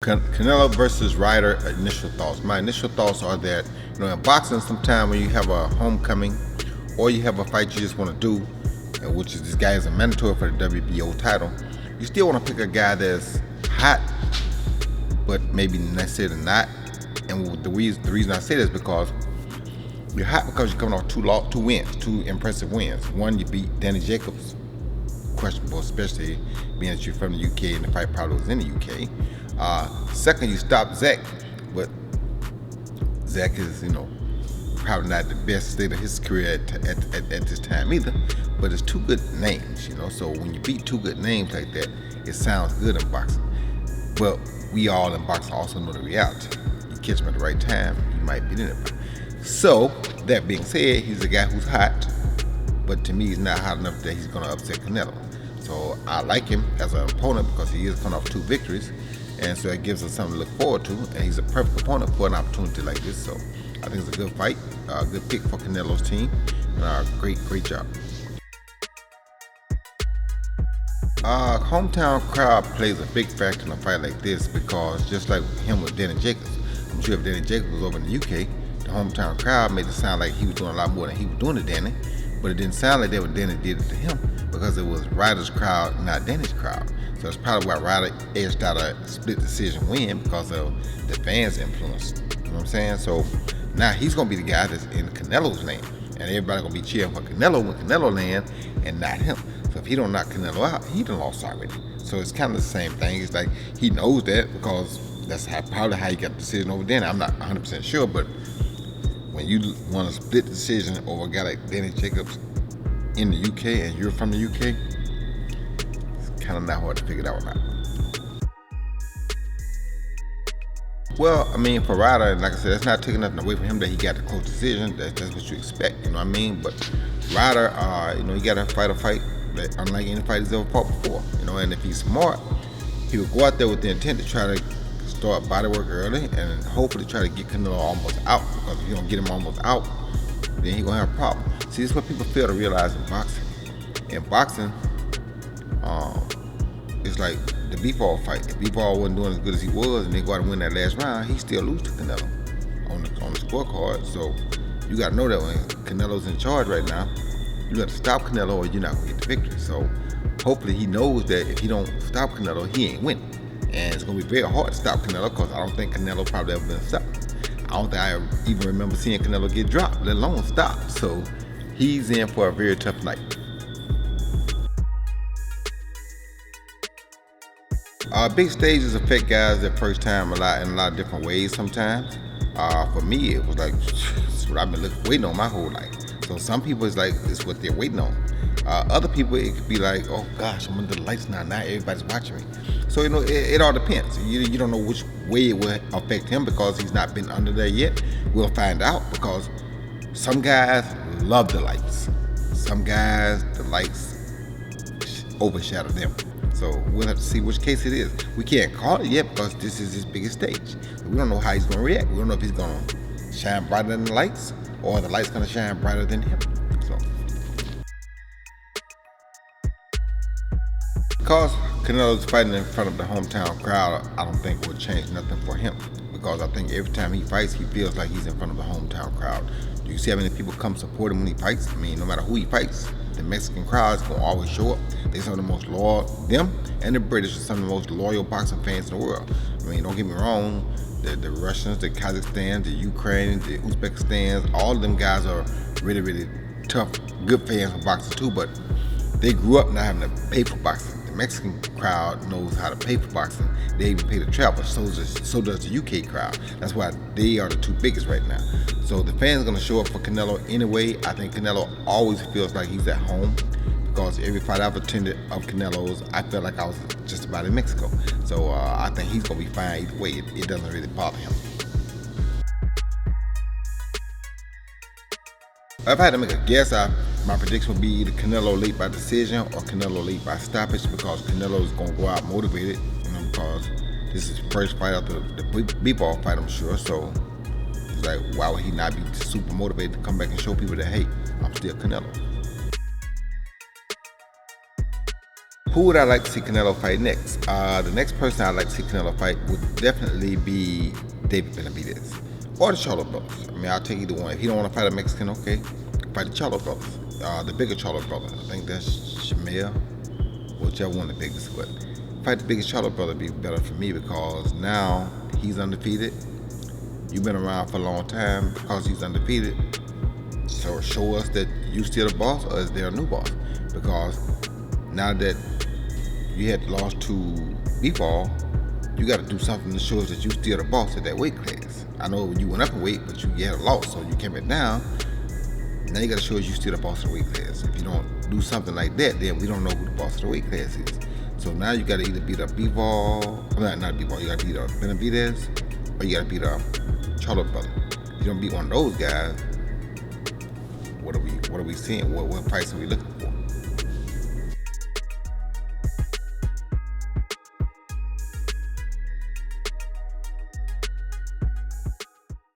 Canelo versus Ryder, initial thoughts. My initial thoughts are that, in boxing, sometimes when you have a homecoming or you have a fight you just want to do, which is this guy is a mandatory for the WBO title, you still want to pick a guy that's hot, but maybe necessarily not. And the reason I say this is because you're hot because you're coming off two wins, two impressive wins. One, you beat Danny Jacobs, questionable, especially being that you're from the UK and the fight probably was in the UK. Second, you stopped Zach, but Zach is, probably not the best state of his career at this time either. But it's two good names, So when you beat two good names like that, it sounds good in boxing. But we all in boxing also know the reality. You catch him at the right time, you might beat anybody. So that being said, he's a guy who's hot, but to me, he's not hot enough that he's going to upset Canelo. So I like him as an opponent because he is coming off two victories, and so it gives us something to look forward to. And he's a perfect opponent for an opportunity like this. So I think it's a good fight, a good pick for Canelo's team, and great job. Hometown crowd plays a big factor in a fight like this because just like him with Danny Jacobs, I'm sure if Danny Jacobs was over in the UK, the hometown crowd made it sound like he was doing a lot more than he was doing to Danny, but it didn't sound like that when Danny did it to him because it was Ryder's crowd, not Danny's crowd. So that's probably why Ryder edged out a split decision win because of the fans' influence. You know what I'm saying? So now he's going to be the guy that's in Canelo's lane, and everybody going to be cheering for Canelo when Canelo land and not him. So if he don't knock Canelo out, he done lost already. So it's kind of the same thing. It's like he knows that because that's probably how he got the decision over Danny. I'm not 100% sure, but when you want to split decision over a guy like Danny Jacobs in the UK and you're from the UK, it's kind of not hard to figure that one out. Well, for Ryder, like I said, that's not taking nothing away from him that he got the close decision. That's what you expect, you know what I mean? But Ryder, he got to fight a fight that unlike any fight he's ever fought before, and if he's smart, he would go out there with the intent to try to start body work early and hopefully try to get Canelo almost out, because if you don't get him almost out, then he's gonna have a problem. See, this is what people fail to realize in boxing. In boxing, it's like the Befall fight. If Befall wasn't doing as good as he was and they go out and win that last round, he still lose to Canelo on the scorecard. So you gotta know that when Canelo's in charge right now, you got to stop Canelo or you're not gonna get the victory. So hopefully he knows that if he don't stop Canelo, he ain't winning. And it's gonna be very hard to stop Canelo because I don't think Canelo probably ever been stopped. I don't think I even remember seeing Canelo get dropped, let alone stopped. So he's in for a very tough night. Big stages affect guys their first time in a lot of different ways sometimes. For me, it was like, it's what I've been waiting on my whole life. So some people, it's what they're waiting on. Other people, it could be like, oh gosh, I'm under the lights now everybody's watching me. So, it all depends. You don't know which way it will affect him because he's not been under there yet. We'll find out because some guys love the lights. Some guys, the lights overshadow them. So we'll have to see which case it is. We can't call it yet because this is his biggest stage. We don't know how he's going to react. We don't know if he's going to shine brighter than the lights or the light's going to shine brighter than him. So, because Canelo's fighting in front of the hometown crowd, I don't think will change nothing for him. Because I think every time he fights, he feels like he's in front of the hometown crowd. Do you see how many people come support him when he fights? No matter who he fights, the Mexican crowd is going to always show up. They're some of the most loyal, them and the British are some of the most loyal boxing fans in the world. Don't get me wrong, the Russians, the Kazakhstan, the Ukraine, the Uzbekistan, all of them guys are really, really tough, good fans of boxing too, but they grew up not having to pay for boxing. The Mexican crowd knows how to pay for boxing. They even pay to travel, so does the UK crowd. That's why they are the two biggest right now. So the fans are going to show up for Canelo anyway. I think Canelo always feels like he's at home because every fight I've attended of Canelo's, I felt like I was just about in Mexico. So I think he's going to be fine either way. It doesn't really bother him. If I had to make a guess, my prediction would be either Canelo late by decision or Canelo late by stoppage because Canelo is going to go out motivated, because this is his first fight after the B-ball fight, I'm sure. So it's like, why would he not be super motivated to come back and show people that, hey, I'm still Canelo? Who would I like to see Canelo fight next? The next person I'd like to see Canelo fight would definitely be David Benavidez or the Charlo brothers. I mean, I'll take either one. If he don't want to fight a Mexican, okay, fight the Charlo brothers. The bigger Charlo brother. I think that's Shamil, whichever one the biggest. But fight the biggest Charlo brother would be better for me because now he's undefeated. You've been around for a long time because he's undefeated. So show us that you still the boss, or is there a new boss? Because now that you had lost to B-Ball, you got to do something to show us that you still the boss at that weight class. I know you went up in weight, but you had a loss, so you came back down. Now you got to show us you still the boss of the weight class. If you don't do something like that, then we don't know who the boss of the weight class is. So now you got to either beat up B-Ball, not B-Ball, you got to beat up Benavidez, or you got to beat up Charlo brother. If you don't beat one of those guys, what are we seeing? What price are we looking for?